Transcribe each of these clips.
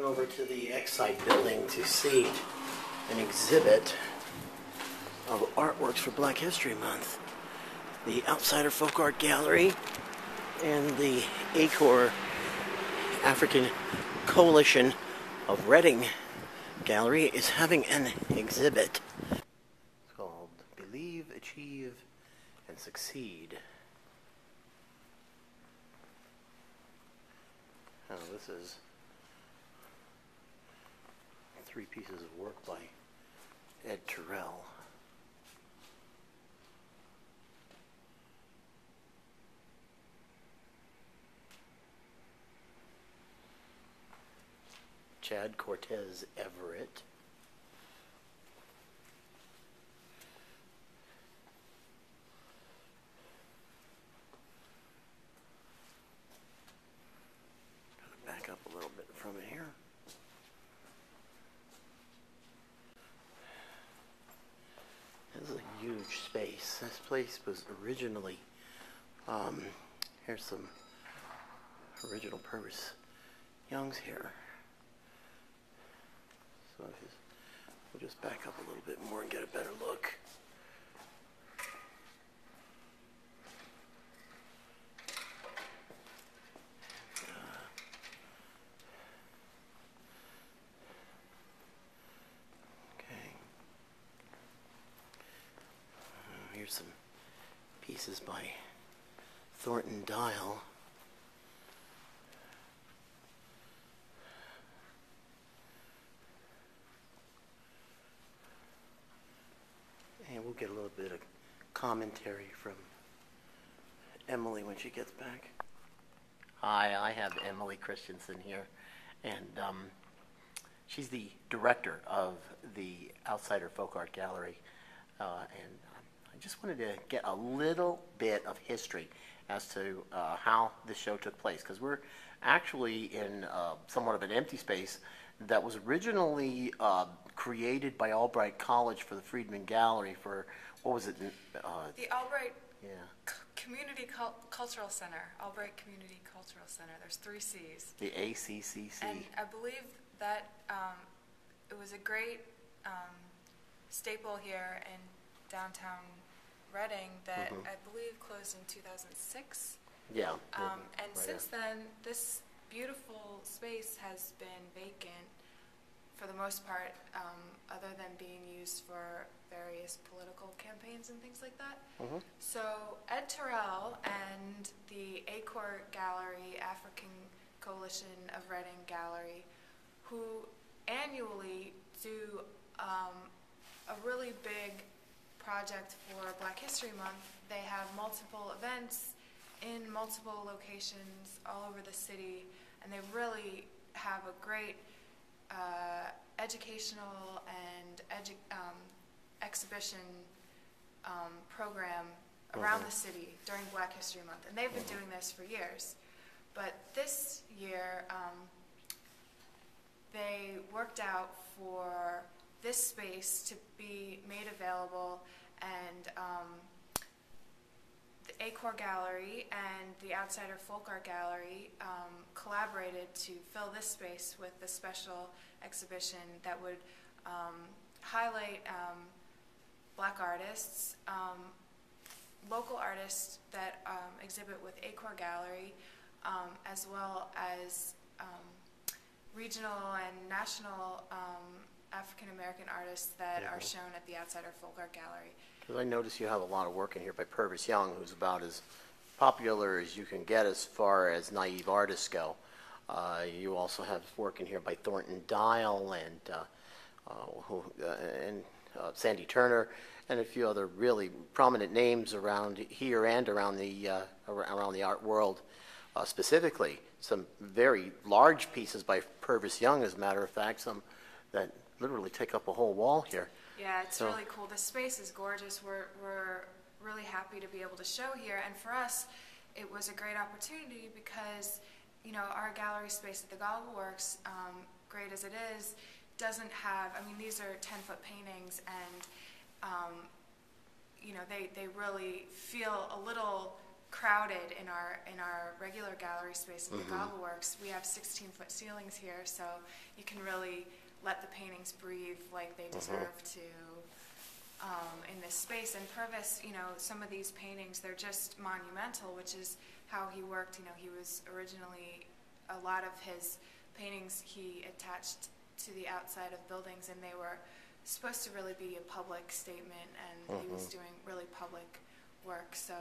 over to the Exide building to see an exhibit of artworks for Black History Month. The Outsider Folk Art Gallery and the ACOR African Coalition of Reading Gallery is having an exhibit. It's called Believe, Achieve, and Succeed. Now this is 3 pieces of work by Ed Terrell. Chad Cortez Everett. Gotta back up a little bit from it here. This is a huge space. This place was originally, here's some original Purvis Young's here. So we'll just back up a little bit more and get a better look. Okay. Here's some pieces by Thornton Dial. And we'll get a little bit of commentary from Emily when she gets back. Hi, I have Emily Christensen here, and she's the director of the Outsider Folk Art Gallery, and I just wanted to get a little bit of history as to how this show took place, because we're actually in somewhat of an empty space that was originally created by Albright College for the Friedman Gallery for, what was it? The Albright Community Cultural Center. Albright Community Cultural Center. There's 3 C's. The ACCC. And I believe that it was a great staple here in downtown Reading that I believe closed in 2006. Yeah. And right since then, this beautiful space has been vacant for the most part, other than being used for various political campaigns and things like that. So Ed Terrell and the ACOR Gallery, African Coalition of Reading Gallery, who annually do a really big project for Black History Month. They have multiple events in multiple locations all over the city, and they really have a great educational and exhibition program around the city during Black History Month. And they've been doing this for years. But this year, they worked out for this space to be made available, and the ACOR Gallery and the Outsider Folk Art Gallery collaborated to fill this space with a special exhibition that would highlight Black artists, local artists that exhibit with ACOR Gallery, as well as regional and national African American artists that are shown at the Outsider Folk Art Gallery. Because I notice you have a lot of work in here by Purvis Young, who's about as popular as you can get as far as naive artists go. You also have work in here by Thornton Dial and Sandy Turner, and a few other really prominent names around here and around the art world. Specifically, some very large pieces by Purvis Young, as a matter of fact, some that literally take up a whole wall here. Yeah, it's really cool. The space is gorgeous. We're really happy to be able to show here, and for us, it was a great opportunity because, you know, our gallery space at the Goggle Works, great as it is, doesn't have, I mean, these are 10-foot paintings, and, you know, they really feel a little crowded in our regular gallery space in the Goggleworks. We have 16-foot ceilings here, so you can really let the paintings breathe like they deserve to in this space. And Purvis, you know, some of these paintings, they're just monumental, which is how he worked. You know, he was originally, a lot of his paintings he attached to the outside of buildings, and they were supposed to really be a public statement, and he was doing really public work. So,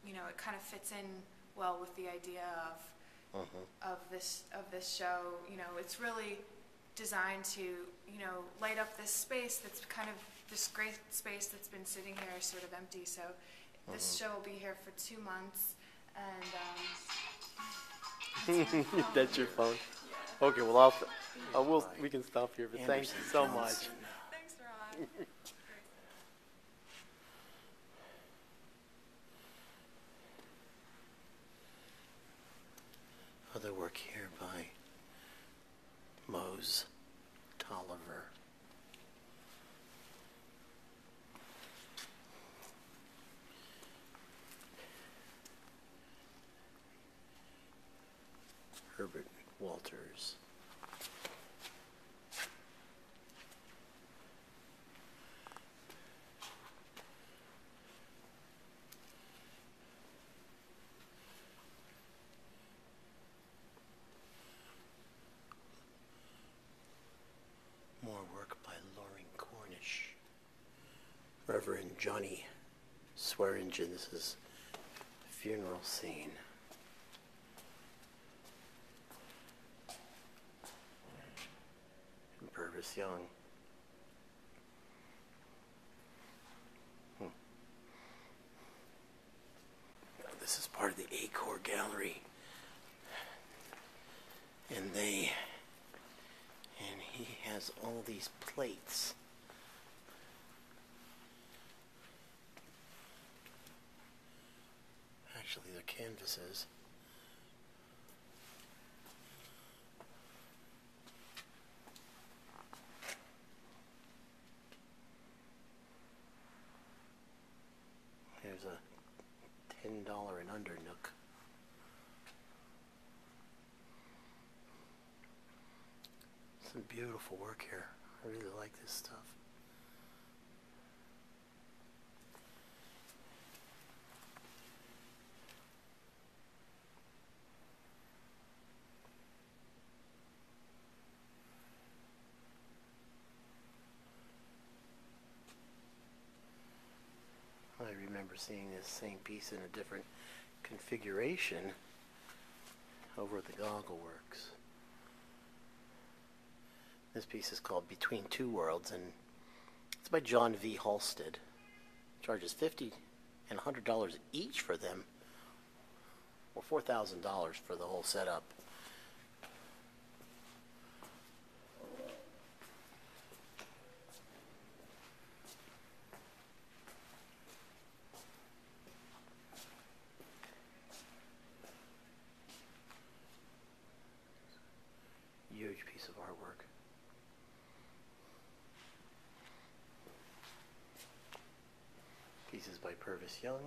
you know, it kind of fits in well with the idea of this show. You know, it's really designed to, you know, light up this space that's kind of this great space that's been sitting here sort of empty. So this show will be here for 2 months, and That's your phone. Okay, well we can stop here, but thank you so much. thanks, Ron. Other work here by Mose Tolliver. Herbert Walters. More work by Loring Cornish. Reverend Johnny Swearingen. This is a funeral scene. And Purvis Young. This is part of the Acor Gallery. And he has all these plates. Actually, they're canvases. Here's a $10 and under nook. Some beautiful work here. I really like this stuff. I remember seeing this same piece in a different configuration over at the Goggleworks. This piece is called Between Two Worlds, and it's by John V. Halstead. Charges $50 and $100 each for them, or $4,000 for the whole setup. Huge piece of artwork. Pieces by Purvis Young.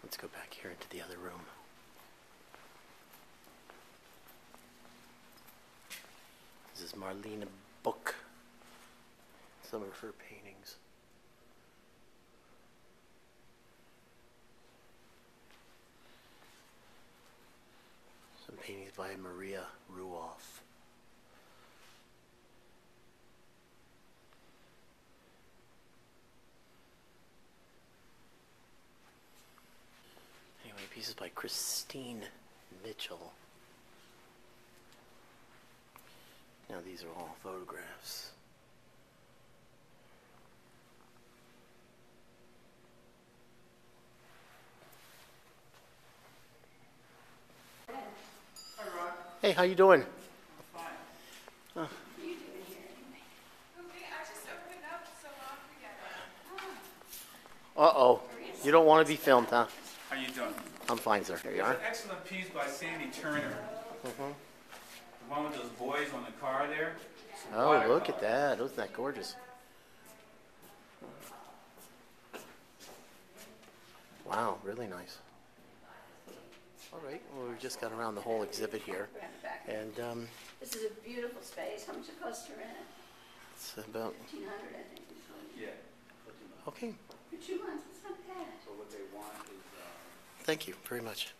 Let's go back here into the other room. This is Marlena Book. Some of her paintings. Some paintings by Maria Ruoff. Anyway, pieces by Christine Mitchell. Now these are all photographs. Hey, how you doing? Fine. Okay, I just opened up so Ron could get it. Uh-oh. You don't want to be filmed, huh? How you doing? I'm fine, sir. Here you It's are. an excellent piece by Sandy Turner. The one with those boys on the car there. It's a Oh, look watercolor. at that. Isn't that gorgeous? Wow, really nice. All right, well, we've just got around the whole exhibit here, Around the back. and This is a beautiful space. How much it cost to rent it? it's about, 1,500, I think. we told you. Yeah. okay, For 2 months, it's not bad. So what they want is, thank you very much.